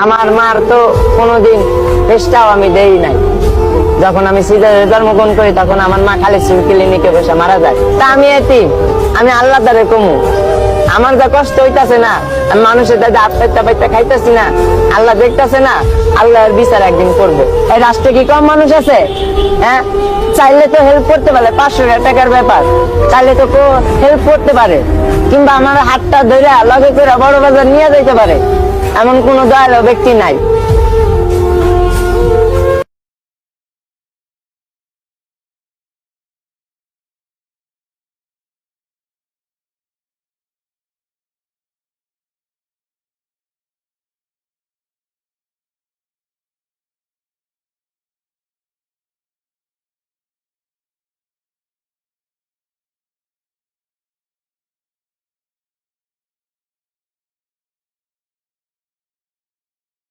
আমার মার তো কোনোদিন চেষ্টাও আমি দেই নাই। যখন আমি সিজারে জন্মগ্রহণ করি তখন আমার মা খালিসপুর ক্লিনিকে বসে মারা যায়। তা আমি এতিম, আমি আল্লাহ দ্বারে কমু। আমার যা কষ্ট হইতাছে না, আমি মানুষের দাদা হাত পাইতে পাইতে খাইতেছি না, আল্লাহ দেখতেছে না, আল্লাহর বিচার একদিন করবো। এই রাষ্ট্রে কি কম মানুষ আছে? হ্যাঁ, চাইলে তো হেল্প করতে পারে, 500 টাকার ব্যাপার, চাইলে তো হেল্প করতে পারে, কিংবা আমার হাতটা ধরে লগে করে বড় বাজার নিয়ে যাইতে পারে, এমন কোন দয়ালু ব্যক্তি নাই।